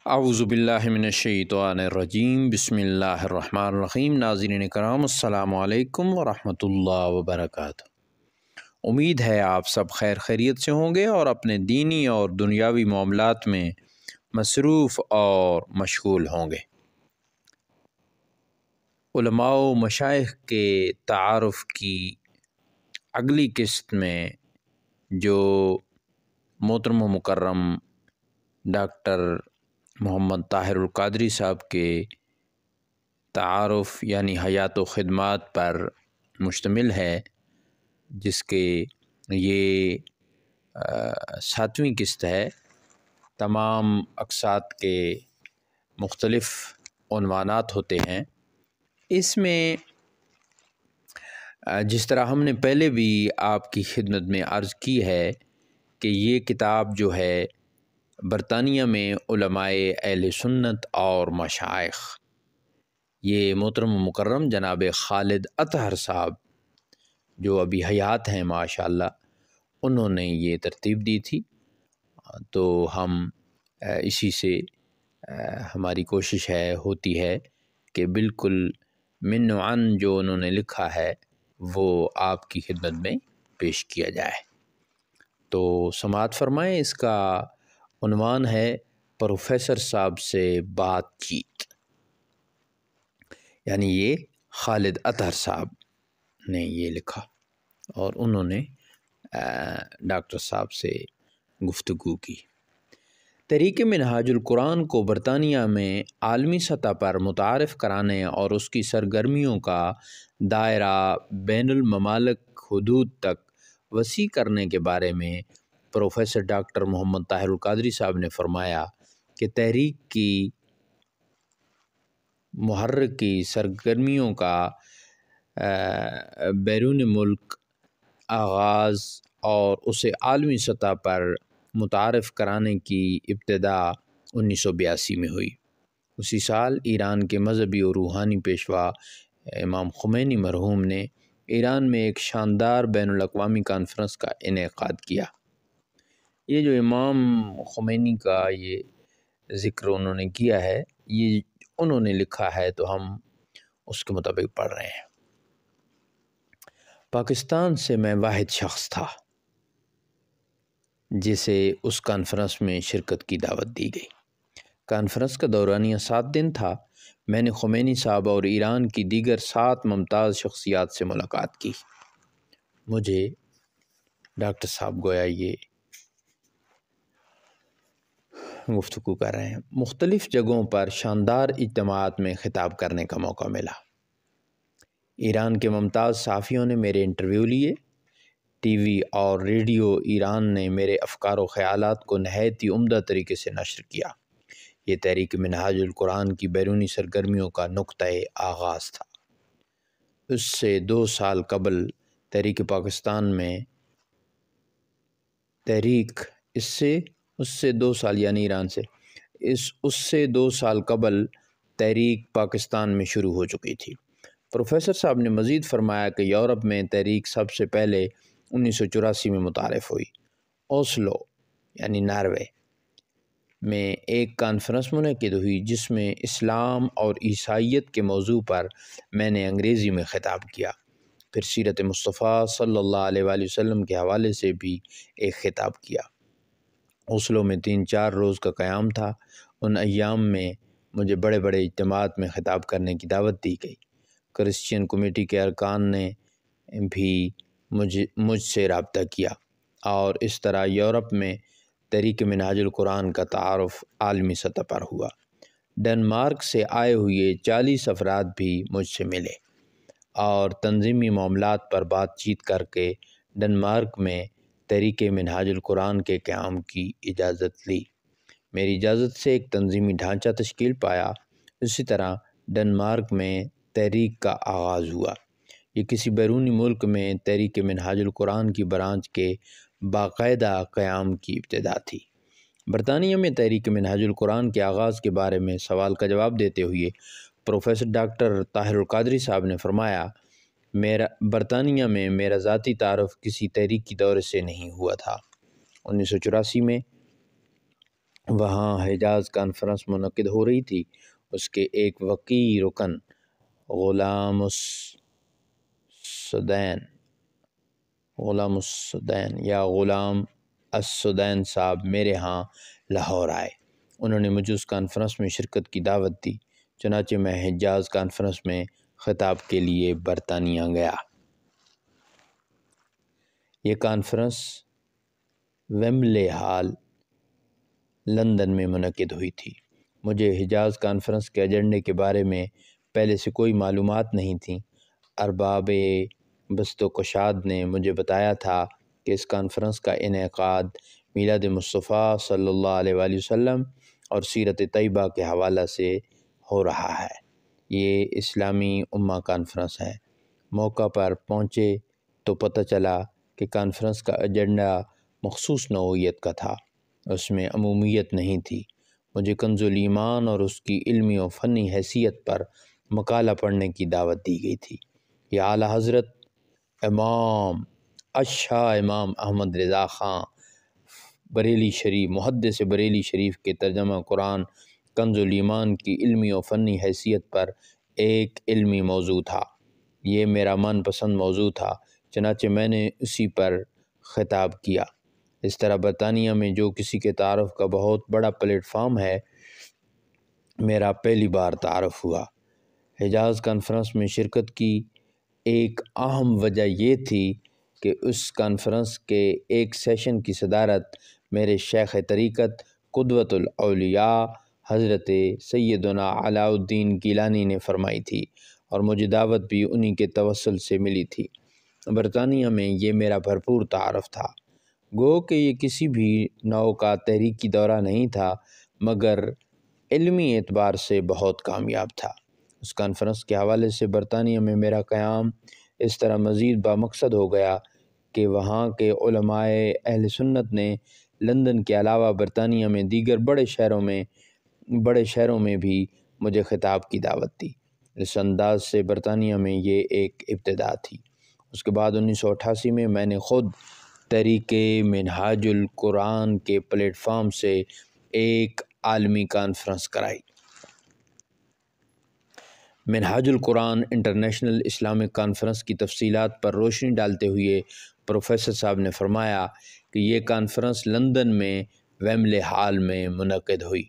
اعوذ باللہ من الشیطان الرجیم بسم اللہ الرحمن الرحیم۔ ناظرین کرام السلام علیکم ورحمۃ اللہ وبرکاتہ۔ امید ہے آپ سب خیر خیریت سے ہوں گے اور اپنے دینی اور دنیاوی معاملات میں مصروف اور مشغول ہوں گے۔ علماء و مشائخ کے تعارف کی اگلی قسط میں جو محترم و مکرم ڈاکٹر محمد طاہر القادری صاحب کے تعارف یعنی حیات و خدمات پر مشتمل ہے، جس کے یہ 7ویں قسط ہے، تمام اقساط کے مختلف عنوانات ہوتے ہیں۔ اس میں جس طرح ہم نے پہلے بھی آپ کی خدمت میں عرض کی ہے کہ یہ کتاب جو ہے برطانیہ میں علماء اہل سنت اور مشائخ، یہ محترم و مکرم جناب خالد اطہر صاحب جو ابھی حیات ہیں ماشاءاللہ، انہوں نے یہ ترتیب دی تھی، تو ہم اسی سے ہماری کوشش ہوتی ہے کہ بالکل من و عن جو انہوں نے لکھا ہے وہ آپ کی خدمت میں پیش کیا جائے۔ تو سماعت فرمائیں، اس کا عنوان ہے پروفیسر صاحب سے بات چیت، یعنی یہ خالد اطہر صاحب نے یہ لکھا اور انہوں نے ڈاکٹر صاحب سے گفتگو کی۔ تحریک منہاج القرآن کو برطانیہ میں عالمی سطح پر متعارف کرانے اور اس کی سرگرمیوں کا دائرہ بین الممالک حدود تک وسیع کرنے کے بارے میں پروفیسر ڈاکٹر محمد طاہر القادری صاحب نے فرمایا کہ تحریک کی محرک کی سرگرمیوں کا بیرون ملک آغاز اور اسے عالمی سطح پر متعارف کرانے کی ابتدا 1982 میں ہوئی۔ اسی سال ایران کے مذہبی اور روحانی پیشوا امام خمینی مرحوم نے ایران میں ایک شاندار بین الاقوامی کانفرنس کا انعقاد کیا۔ یہ جو امام خمینی کا یہ ذکر انہوں نے کیا ہے، یہ انہوں نے لکھا ہے تو ہم اس کے مطابق پڑھ رہے ہیں۔ پاکستان سے میں واحد شخص تھا جسے اس کانفرنس میں شرکت کی دعوت دی گئی۔ کانفرنس کا دورانیہ 7 دن تھا۔ میں نے خمینی صاحب اور ایران کی دیگر 7 ممتاز شخصیات سے ملاقات کی۔ مجھے ڈاکٹر صاحب گویا یہ گفتگو کر رہے ہیں، مختلف جگہوں پر شاندار اجتماعات میں خطاب کرنے کا موقع ملا۔ ایران کے ممتاز صحافیوں نے میرے انٹرویو لیے۔ ٹی وی اور ریڈیو ایران نے میرے افکار و خیالات کو نہایت ہی عمدہ طریقے سے نشر کیا۔ یہ تحریک منہاج القرآن کی بیرونی سرگرمیوں کا نقطۂ آغاز تھا۔ اس سے 2 سال قبل تحریک پاکستان میں اس سے 2 سال قبل تحریک پاکستان میں شروع ہو چکی تھی۔ پروفیسر صاحب نے مزید فرمایا کہ یورپ میں تحریک سب سے پہلے 1984 میں متعارف ہوئی۔ اوسلو یعنی ناروے میں ایک کانفرنس منعقد ہوئی جس میں اسلام اور عیسائیت کے موضوع پر میں نے انگریزی میں خطاب کیا، پھر سیرت مصطفیٰ صلی اللہ علیہ وآلہ وسلم کے حوالے سے بھی ایک خطاب کیا۔ اوسلو میں 3-4 روز کا قیام تھا۔ ان ایام میں مجھے بڑے بڑے اجتماعات میں خطاب کرنے کی دعوت دی گئی۔ کرسچین کمیٹی کے ارکان نے بھی مجھ سے رابطہ کیا اور اس طرح یورپ میں تحریک منہاج القرآن کا تعارف عالمی سطح پر ہوا۔ ڈنمارک سے آئے ہوئے 40 افراد بھی مجھ سے ملے اور تنظیمی معاملات پر بات چیت کر کے ڈنمارک میں تحریک منہاج القرآن کے قیام کی اجازت لی۔ میری اجازت سے ایک تنظیمی ڈھانچہ تشکیل پایا۔ اسی طرح ڈنمارک میں تحریک کا آغاز ہوا۔ یہ کسی بیرونی ملک میں تحریک منہاج القرآن کی برانچ کے باقاعدہ قیام کی ابتدا تھی۔ برطانیہ میں تحریک منہاج القرآن کے آغاز کے بارے میں سوال کا جواب دیتے ہوئے پروفیسر ڈاکٹر طاہر القادری صاحب نے فرمایا، برطانیہ میں میرا ذاتی تعارف کسی تحریک کی دور سے نہیں ہوا تھا۔ 1984 میں وہاں حجاز کانفرنس منعقد ہو رہی تھی۔ اس کے ایک وقی رکن غلام السدین صاحب میرے ہاں لاہور آئے۔ انہوں نے مجھے اس کانفرنس میں شرکت کی دعوت دی، چنانچہ میں حجاز کانفرنس میں خطاب کے لیے برطانیہ گیا۔ یہ کانفرنس ویمبلے ہال لندن میں منعقد ہوئی تھی۔ مجھے حجاز کانفرنس کے ایجنڈے کے بارے میں پہلے سے کوئی معلومات نہیں تھیں۔ ارباب بسط و کشاد نے مجھے بتایا تھا کہ اس کانفرنس کا انعقاد میلاد مصطفیٰ صلی اللہ علیہ وآلہ وسلم اور سیرت طیبہ کے حوالہ سے ہو رہا ہے۔ یہ اسلامی امہ کانفرنس ہے۔ موقع پر پہنچے تو پتہ چلا کہ کانفرنس کا ایجنڈا مخصوص نوعیت کا تھا، اس میں عمومیت نہیں تھی۔ مجھے کنز الایمان اور اس کی علمی و فنی حیثیت پر مقالہ پڑھنے کی دعوت دی گئی تھی۔ یہ اعلیٰ حضرت امام الشاہ امام احمد رضا خان بریلی شریف محدث بریلی شریف کے ترجمہ قرآن کنز الایمان کی علمی و فنی حیثیت پر ایک علمی موضوع تھا۔ یہ میرا من پسند موضوع تھا، چنانچہ میں نے اسی پر خطاب کیا۔ اس طرح برطانیہ میں جو کسی کے تعارف کا بہت بڑا پلیٹ فارم ہے، میرا پہلی بار تعارف ہوا۔ حجاز کانفرنس میں شرکت کی ایک اہم وجہ یہ تھی کہ اس کانفرنس کے ایک سیشن کی صدارت میرے شیخ طریقت قدوۃ الاولیاء حضرت سیدنا علاء الدین گیلانی نے فرمائی تھی، اور مجھے دعوت بھی انہی کے توسل سے ملی تھی۔ برطانیہ میں یہ میرا بھرپور تعارف تھا۔ گو کہ یہ کسی بھی نوع کا تحریکی دورہ نہیں تھا، مگر علمی اعتبار سے بہت کامیاب تھا۔ اس کانفرنس کے حوالے سے برطانیہ میں میرا قیام اس طرح مزید بامقصد ہو گیا کہ وہاں کے علماء اہل سنت نے لندن کے علاوہ برطانیہ میں دیگر بڑے شہروں میں بھی مجھے خطاب کی دعوت دی۔ اس انداز سے برطانیہ میں یہ ایک ابتدا تھی۔ اس کے بعد 1988 میں میں نے خود تحریک منہاج القرآن کے پلیٹ فارم سے ایک عالمی کانفرنس کرائی۔ منہاج القرآن انٹرنیشنل اسلامک کانفرنس کی تفصیلات پر روشنی ڈالتے ہوئے پروفیسر صاحب نے فرمایا کہ یہ کانفرنس لندن میں ویمبلے ہال میں منعقد ہوئی،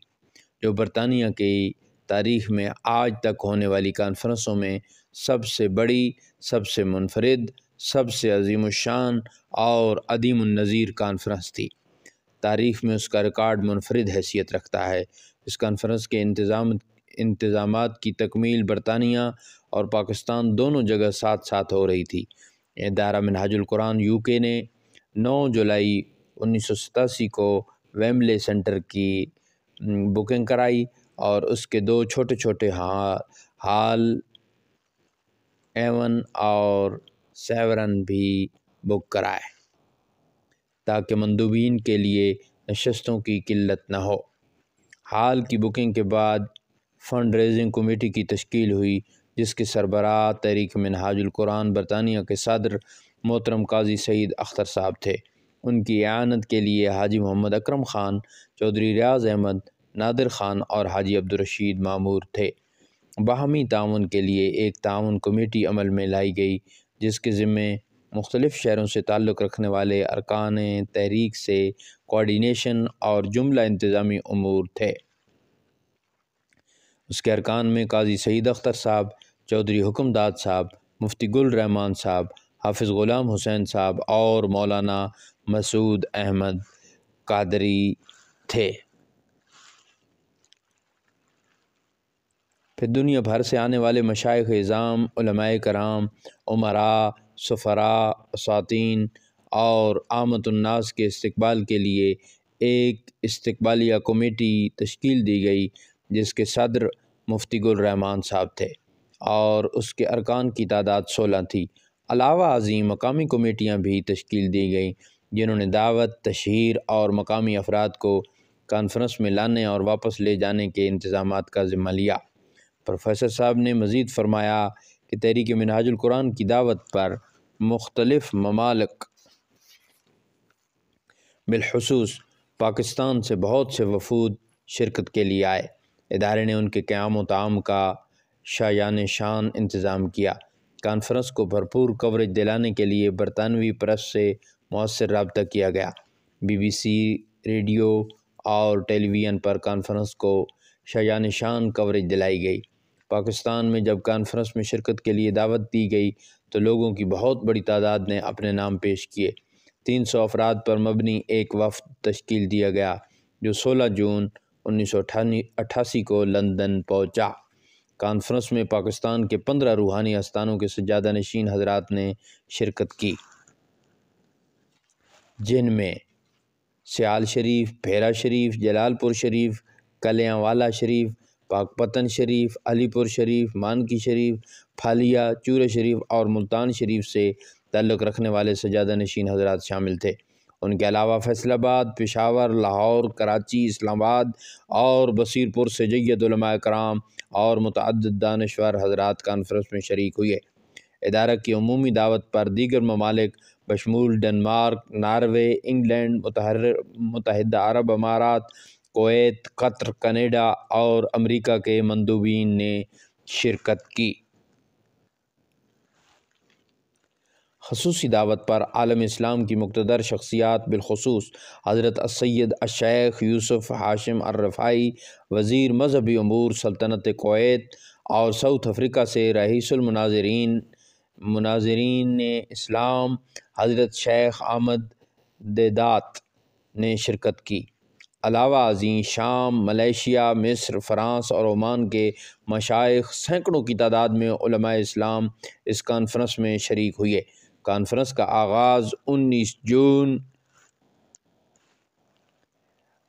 جو برطانیہ کی تاریخ میں آج تک ہونے والی کانفرنسوں میں سب سے بڑی، سب سے منفرد، سب سے عظیم الشان اور عدیم النظیر کانفرنس تھی۔ تاریخ میں اس کا ریکارڈ منفرد حیثیت رکھتا ہے۔ اس کانفرنس کے انتظامات کی تکمیل برطانیہ اور پاکستان دونوں جگہ ساتھ ساتھ ہو رہی تھی۔ ادارہ منہاج القرآن UK نے 9 جولائی 1987 کو ویمبلے سینٹر کی بکنگ کرائی اور اس کے 2 چھوٹے ہال ایون اور سیورن بھی بک کرائے تاکہ مندوبین کے لیے نشستوں کی قلت نہ ہو۔ ہال کی بکنگ کے بعد فنڈ ریزنگ کمیٹی کی تشکیل ہوئی، جس کے سربراہ تحریک منہاج القرآن برطانیہ کے صدر محترم قاضی سعید اختر صاحب تھے۔ ان کی اعانت کے لیے حاجی محمد اکرم خان، چودھری ریاض احمد، نادر خان اور حاجی عبدالرشید مامور تھے۔ باہمی تعاون کے لیے ایک تعاون کمیٹی عمل میں لائی گئی، جس کے ذمے مختلف شہروں سے تعلق رکھنے والے ارکان تحریک سے کوارڈینیشن اور جملہ انتظامی امور تھے۔ اس کے ارکان میں قاضی سعید اختر صاحب، چودھری حکم داد صاحب، مفتی گل رحمان صاحب، حافظ غلام حسین صاحب اور مولانا مسعود احمد قادری تھے۔ پھر دنیا بھر سے آنے والے مشائخ اعظام، علماء کرام، امراء، سفراء، اساطین اور عامۃ الناس کے استقبال کے لیے ایک استقبالیہ کمیٹی تشکیل دی گئی، جس کے صدر مفتی گل رحمان صاحب تھے اور اس کے ارکان کی تعداد 16 تھی۔ علاوہ ازیں مقامی کمیٹیاں بھی تشکیل دی گئیں، جنہوں نے دعوت، تشہیر اور مقامی افراد کو کانفرنس میں لانے اور واپس لے جانے کے انتظامات کا ذمہ لیا۔ پروفیسر صاحب نے مزید فرمایا کہ تحریک منہاج القرآن کی دعوت پر مختلف ممالک بالخصوص پاکستان سے بہت سے وفود شرکت کے لیے آئے۔ ادارے نے ان کے قیام و طعام کا شایان شان انتظام کیا۔ کانفرنس کو بھرپور کوریج دلانے کے لیے برطانوی پریس سے مؤثر رابطہ کیا گیا۔ BBC، ریڈیو اور ٹیلی ویژن پر کانفرنس کو شایان شان کوریج دلائی گئی۔ پاکستان میں جب کانفرنس میں شرکت کے لیے دعوت دی گئی تو لوگوں کی بہت بڑی تعداد نے اپنے نام پیش کیے۔ 300 افراد پر مبنی ایک وفد تشکیل دیا گیا جو 16 جون 1988 کو لندن پہنچا۔ کانفرنس میں پاکستان کے 15 روحانی آستانوں کے سجادہ نشین حضرات نے شرکت کی، جن میں سیال شریف، بھیرا شریف، جلال پور شریف، کلیاں والا شریف، پاک پتن شریف، علی پور شریف، مانکی شریف، پھالیہ، چورے شریف اور ملتان شریف سے تعلق رکھنے والے سجادہ نشین حضرات شامل تھے۔ ان کے علاوہ فیصل آباد، پشاور، لاہور، کراچی، اسلام آباد اور بصیر پور سے جید علماء کرام اور متعدد دانشور حضرات کانفرنس میں شریک ہوئے۔ ادارہ کی عمومی دعوت پر دیگر ممالک بشمول ڈنمارک، ناروے، انگلینڈ، متحدہ عرب امارات، کویت، قطر، کینیڈا اور امریکہ کے مندوبین نے شرکت کی۔ خصوصی دعوت پر عالم اسلام کی مقتدر شخصیات بالخصوص حضرت السید الشیخ یوسف ہاشم الرفاعی، وزیر مذہبی امور سلطنت کویت اور ساؤتھ افریقہ سے رئیس مناظرین اسلام حضرت شیخ احمد دیدات نے شرکت کی۔ علاوہ ازیں شام، ملیشیا، مصر، فرانس اور عمان کے مشائخ سینکڑوں کی تعداد میں علماء اسلام اس کانفرنس میں شریک ہوئے۔ کانفرنس کا آغاز 19 جون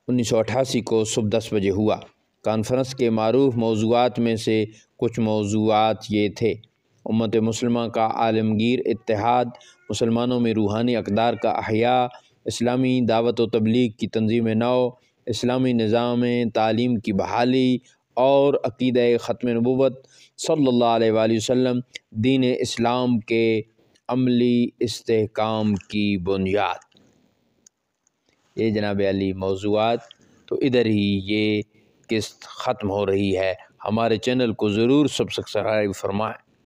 1988 کو صبح 10 بجے ہوا۔ کانفرنس کے معروف موضوعات میں سے کچھ موضوعات یہ تھے: امت مسلمہ کا عالمگیر اتحاد، مسلمانوں میں روحانی اقدار کا احیاء، اسلامی دعوت و تبلیغ کی تنظیم نو، اسلامی نظام تعلیم کی بحالی اور عقیدہ ختم نبوت صلی اللہ علیہ وآلہ وسلم، دین اسلام کے عملی استحکام کی بنیاد۔ یہ جناب علی موضوعات، تو ادھر ہی یہ قسط ختم ہو رہی ہے۔ ہمارے چینل کو ضرور سبسکرائب فرمائیں۔